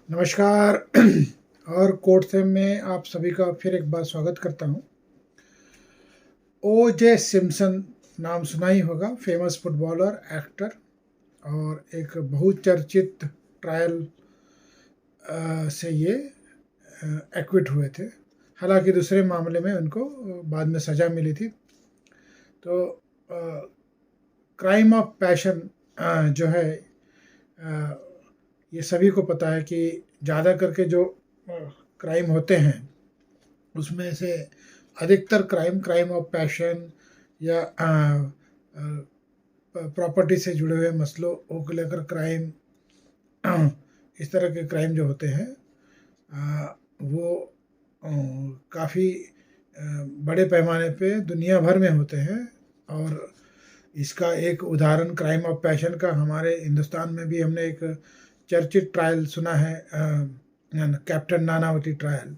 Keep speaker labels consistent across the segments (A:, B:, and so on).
A: नमस्कार। और कोर्ट से में आप सभी का फिर एक बार स्वागत करता हूं। ओ जे सिम्पसन नाम सुना ही होगा, फेमस फुटबॉलर, एक्टर और एक बहुचर्चित ट्रायल से ये एक्विट हुए थे। हालांकि दूसरे मामले में उनको बाद में सज़ा मिली थी। तो क्राइम ऑफ पैशन जो है, ये सभी को पता है कि ज़्यादा करके जो क्राइम होते हैं उसमें से अधिकतर क्राइम ऑफ पैशन या प्रॉपर्टी से जुड़े हुए मसलों को लेकर क्राइम, इस तरह के क्राइम जो होते हैं वो काफ़ी बड़े पैमाने पे दुनिया भर में होते हैं। और इसका एक उदाहरण क्राइम ऑफ पैशन का हमारे हिंदुस्तान में भी हमने एक चर्चित ट्रायल सुना है, कैप्टन नानावती ट्रायल।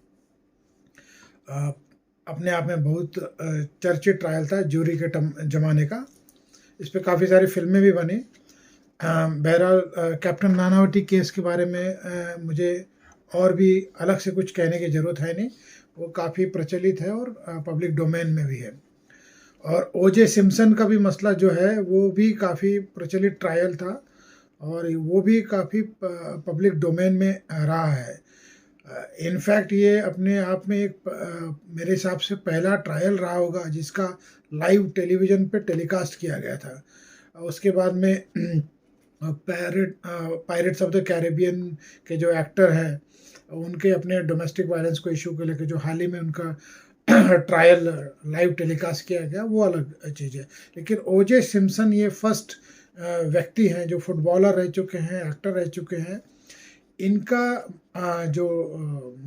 A: अपने आप में बहुत चर्चित ट्रायल था, जूरी के ज़माने का। इस पे काफ़ी सारी फिल्में भी बनी। बहरहाल कैप्टन नानावती केस के बारे में मुझे और भी अलग से कुछ कहने की ज़रूरत है नहीं, वो काफ़ी प्रचलित है और पब्लिक डोमेन में भी है। और ओ जे सिम्पसन का भी मसला जो है वो भी काफ़ी प्रचलित ट्रायल था और वो भी काफ़ी पब्लिक डोमेन में रहा है। इनफैक्ट ये अपने आप में एक मेरे हिसाब से पहला ट्रायल रहा होगा जिसका लाइव टेलीविज़न पे टेलीकास्ट किया गया था। उसके बाद में पायरेट्स ऑफ द कैरेबियन के जो एक्टर हैं उनके अपने डोमेस्टिक वायलेंस को इशू को लेकर जो हाल ही में उनका ट्रायल लाइव टेलीकास्ट किया गया, वो अलग चीज़ है। लेकिन ओ जे सिम्पसन ये फर्स्ट व्यक्ति हैं जो फुटबॉलर रह चुके हैं, एक्टर रह चुके हैं। इनका जो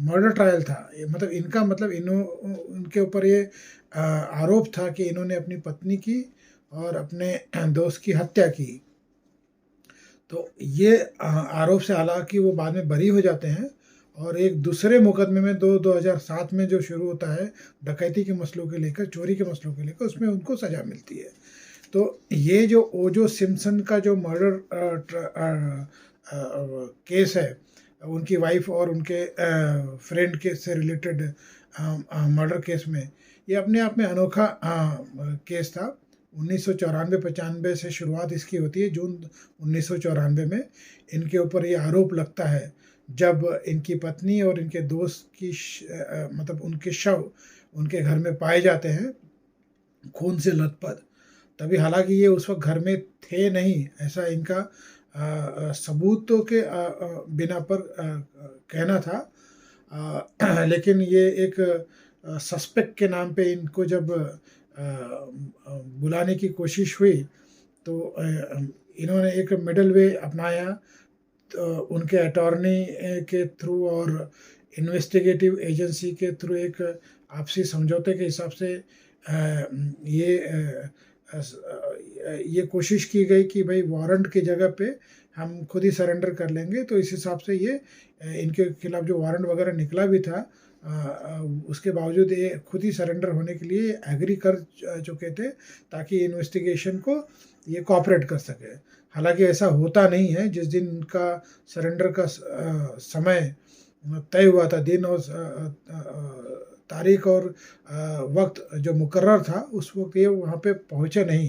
A: मर्डर ट्रायल था, मतलब इनका मतलब उनके ऊपर ये आरोप था कि इन्होंने अपनी पत्नी की और अपने दोस्त की हत्या की। तो ये आरोप से हालांकि वो बाद में बरी हो जाते हैं और एक दूसरे मुकदमे में 2007 में जो शुरू होता है डकैती के मसलों के लेकर, चोरी के मसलों के लेकर, उसमें उनको सज़ा मिलती है। तो ये जो ओजो सिम्पसन का जो मर्डर केस है, उनकी वाइफ और उनके फ्रेंड के से रिलेटेड मर्डर केस में, ये अपने आप में अनोखा केस था। 1994-95 से शुरुआत इसकी होती है। जून 1994 में इनके ऊपर ये आरोप लगता है जब इनकी पत्नी और इनके दोस्त की मतलब उनके शव उनके घर में पाए जाते हैं खून से लथपथ। तभी हालांकि ये उस वक्त घर में थे नहीं, ऐसा इनका सबूतों के बिना पर कहना था। लेकिन ये एक सस्पेक्ट के नाम पे इनको जब बुलाने की कोशिश हुई तो इन्होंने एक मिडल वे अपनाया। तो उनके अटॉर्नी के थ्रू और इन्वेस्टिगेटिव एजेंसी के थ्रू एक आपसी समझौते के हिसाब से ये कोशिश की गई कि भाई वारंट की जगह पे हम खुद ही सरेंडर कर लेंगे। तो इस हिसाब से ये इनके खिलाफ जो वारंट वगैरह निकला भी था, उसके बावजूद ये खुद ही सरेंडर होने के लिए एग्री कर चुके थे ताकि इन्वेस्टिगेशन को ये कोऑपरेट कर सके। हालांकि ऐसा होता नहीं है। जिस दिन इनका सरेंडर का समय तय हुआ था, दिन और तारीख और वक्त जो मुकर्रर था, उस वक्त ये वहाँ पे पहुँचे नहीं।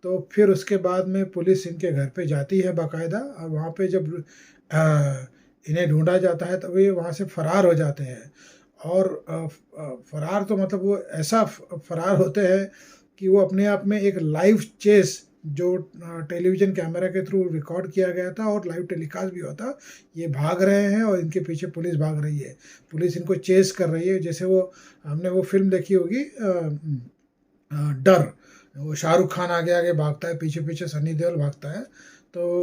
A: तो फिर उसके बाद में पुलिस इनके घर पे जाती है बाकायदा, और वहाँ पे जब इन्हें ढूंढा जाता है तो ये वहाँ से फरार हो जाते हैं। और फरार तो मतलब वो ऐसा फरार होते हैं कि वो अपने आप में एक लाइव चेस जो टेलीविज़न कैमरा के थ्रू रिकॉर्ड किया गया था और लाइव टेलीकास्ट भी हुआ था, ये भाग रहे हैं और इनके पीछे पुलिस भाग रही है। पुलिस इनको चेस कर रही है। जैसे वो हमने वो फिल्म देखी होगी डर, वो शाहरुख खान आगे आगे भागता है, पीछे पीछे सनी देओल भागता है। तो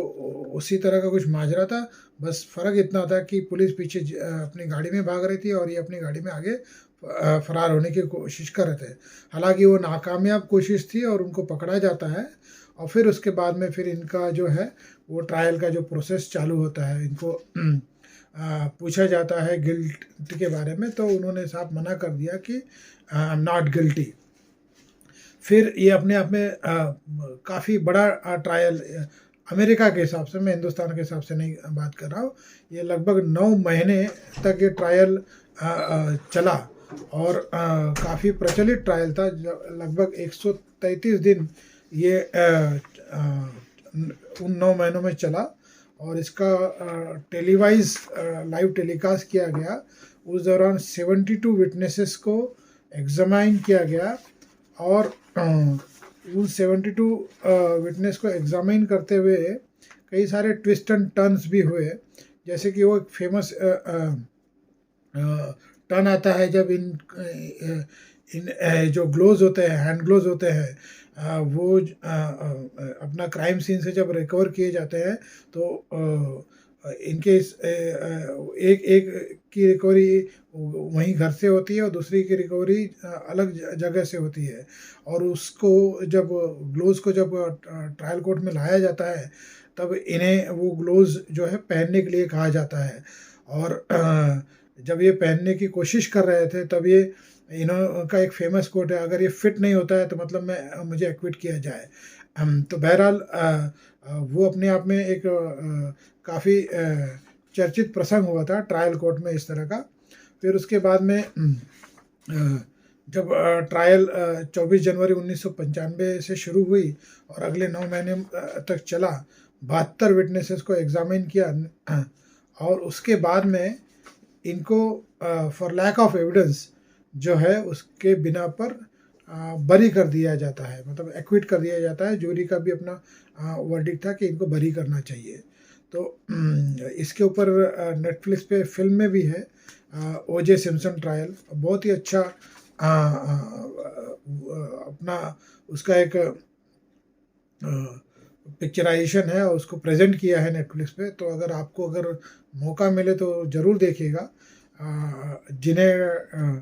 A: उसी तरह का कुछ माजरा था। बस फ़र्क इतना था कि पुलिस पीछे अपनी गाड़ी में भाग रही थी और ये अपनी गाड़ी में आगे फरार होने की कोशिश कर रहे थे। हालांकि वो नाकामयाब कोशिश थी और उनको पकड़ा जाता है। और फिर उसके बाद में फिर इनका जो है वो ट्रायल का जो प्रोसेस चालू होता है। इनको पूछा जाता है गिल्ट के बारे में, तो उन्होंने साफ मना कर दिया कि आई एम नॉट गिल्टी। फिर ये अपने आप में काफ़ी बड़ा ट्रायल अमेरिका के हिसाब से, मैं हिंदुस्तान के हिसाब से नहीं बात कर रहा हूँ। ये लगभग 9 महीने तक ये ट्रायल चला और काफ़ी प्रचलित ट्रायल था। लगभग 133 दिन ये उन 9 महीनों में चला और इसका टेलीवाइज लाइव टेलीकास्ट किया गया। उस दौरान 72 विटनेसेस को एग्जामाइन किया गया और उन 72 विटनेस को एग्जामिन करते हुए कई सारे ट्विस्ट एंड टर्न्स भी हुए। जैसे कि वो एक फेमस टर्न आता है जब इन जो ग्लोव्स होते हैं, हैंड ग्लोव्स होते हैं, वो अपना क्राइम सीन से जब रिकवर किए जाते हैं तो इनके एक एक की रिकवरी वहीं घर से होती है और दूसरी की रिकवरी अलग जगह से होती है। और उसको जब ग्लोव्स को जब ट्रायल कोर्ट में लाया जाता है तब इन्हें वो ग्लोव्स जो है पहनने के लिए कहा जाता है। और जब ये पहनने की कोशिश कर रहे थे तब ये का एक फेमस कोट है, अगर ये फिट नहीं होता है तो मतलब मुझे एक्विट किया जाए। तो बहरहाल वो अपने आप में एक काफ़ी चर्चित प्रसंग हुआ था ट्रायल कोर्ट में इस तरह का। फिर उसके बाद में जब ट्रायल 24 जनवरी 1995 से शुरू हुई और अगले 9 महीने तक चला, 72 विटनेसेस को एग्जामिन किया और उसके बाद में इनको फॉर लैक ऑफ एविडेंस जो है उसके बिना पर बरी कर दिया जाता है, मतलब एक्विट कर दिया जाता है। जूरी का भी अपना वर्डिक्ट था कि इनको बरी करना चाहिए। तो इसके ऊपर नेटफ्लिक्स पे फिल्म में भी है, ओजे सिम्पसन ट्रायल। बहुत ही अच्छा अपना उसका एक पिक्चराइजेशन है और उसको प्रेजेंट किया है नेटफ्लिक्स पे। तो अगर मौका मिले तो ज़रूर देखिएगा। जिन्हें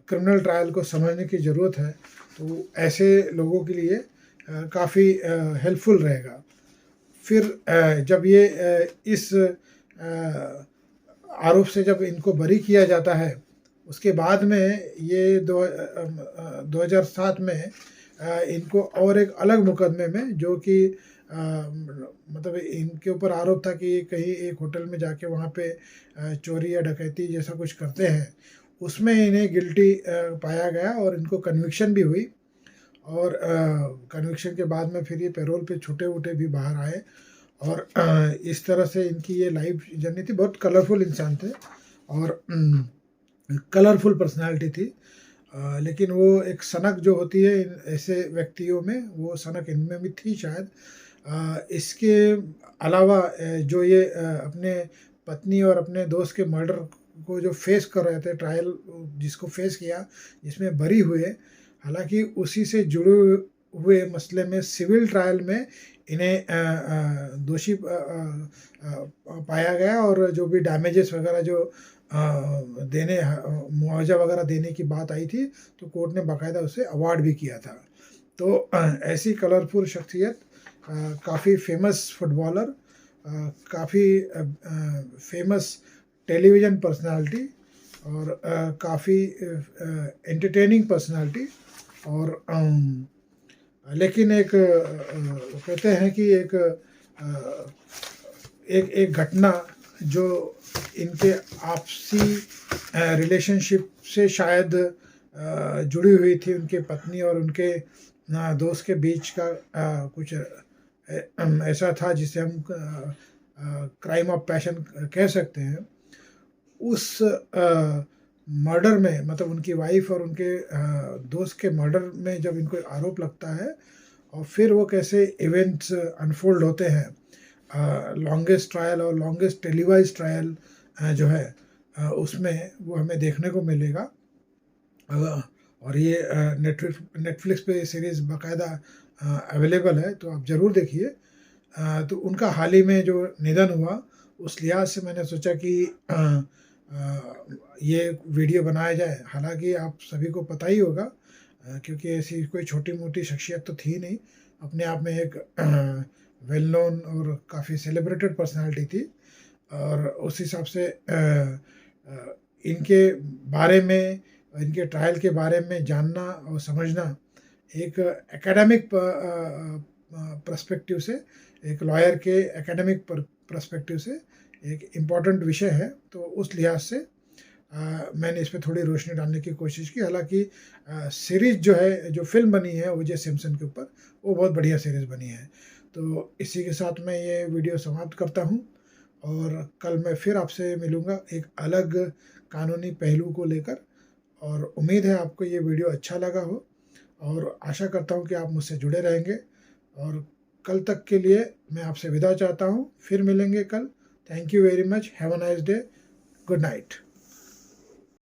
A: क्रिमिनल ट्रायल को समझने की ज़रूरत है तो ऐसे लोगों के लिए काफ़ी हेल्पफुल रहेगा। फिर जब ये इस आरोप से जब इनको बरी किया जाता है, उसके बाद में ये 2007 में इनको और एक अलग मुकदमे में, जो कि मतलब इनके ऊपर आरोप था कि कहीं एक होटल में जाके वहाँ पे चोरी या डकैती जैसा कुछ करते हैं, उसमें इन्हें गिल्टी पाया गया और इनको कन्विक्शन भी हुई। और कन्विक्शन के बाद में फिर ये पैरोल पे छूटे वूटे भी बाहर आए और इस तरह से इनकी ये लाइफ जर्नी थी। बहुत कलरफुल इंसान थे और कलरफुल पर्सनालिटी थी। लेकिन वो एक सनक जो होती है ऐसे व्यक्तियों में, वो सनक इनमें भी थी शायद। इसके अलावा जो ये अपने पत्नी और अपने दोस्त के मर्डर को जो फेस कर रहे थे, ट्रायल जिसको फेस किया, जिसमें बरी हुए, हालांकि उसी से जुड़े हुए मसले में सिविल ट्रायल में इन्हें दोषी पाया गया और जो भी डैमेजेस वगैरह जो देने, मुआवजा वगैरह देने की बात आई थी, तो कोर्ट ने बाकायदा उसे अवार्ड भी किया था। तो ऐसी कलरफुल शख्सियत, काफ़ी फेमस फुटबॉलर, काफ़ी फेमस टेलीविज़न पर्सनालिटी और काफ़ी एंटरटेनिंग पर्सनालिटी। और लेकिन एक कहते हैं कि एक घटना जो इनके आपसी रिलेशनशिप से शायद जुड़ी हुई थी, उनके पत्नी और उनके दोस्त के बीच का कुछ ऐसा था जिसे हम क्राइम ऑफ पैशन कह सकते हैं। उस मर्डर में, मतलब उनकी वाइफ और उनके दोस्त के मर्डर में जब इनको आरोप लगता है और फिर वो कैसे इवेंट्स अनफोल्ड होते हैं, लॉन्गेस्ट ट्रायल और लॉन्गेस्ट टेलीवाइज ट्रायल जो है उसमें वो हमें देखने को मिलेगा। और ये नेटफ्लिक्स पे सीरीज़ बाकायदा अवेलेबल है, तो आप ज़रूर देखिए। तो उनका हाल ही में जो निधन हुआ, उस लिहाज से मैंने सोचा कि ये वीडियो बनाया जाए। हालांकि आप सभी को पता ही होगा, क्योंकि ऐसी कोई छोटी मोटी शख्सियत तो थी नहीं, अपने आप में एक वेल नोन और काफ़ी सेलिब्रेटेड पर्सनालिटी थी। और उस हिसाब से इनके बारे में, इनके ट्रायल के बारे में जानना और समझना एक एकेडमिक पर्सपेक्टिव से एक लॉयर के एकेडमिक पर्सपेक्टिव से एक इम्पॉर्टेंट विषय है, तो उस लिहाज से मैंने इस पे थोड़ी रोशनी डालने की कोशिश की। हालांकि सीरीज़ जो है, जो फिल्म बनी है O.J. सिम्पसन के ऊपर, वो बहुत बढ़िया सीरीज़ बनी है। तो इसी के साथ मैं ये वीडियो समाप्त करता हूँ और कल मैं फिर आपसे मिलूँगा एक अलग कानूनी पहलू को लेकर। और उम्मीद है आपको ये वीडियो अच्छा लगा हो और आशा करता हूँ कि आप मुझसे जुड़े रहेंगे। और कल तक के लिए मैं आपसे विदा चाहता हूँ, फिर मिलेंगे कल। Thank you very much, have a nice day, good night.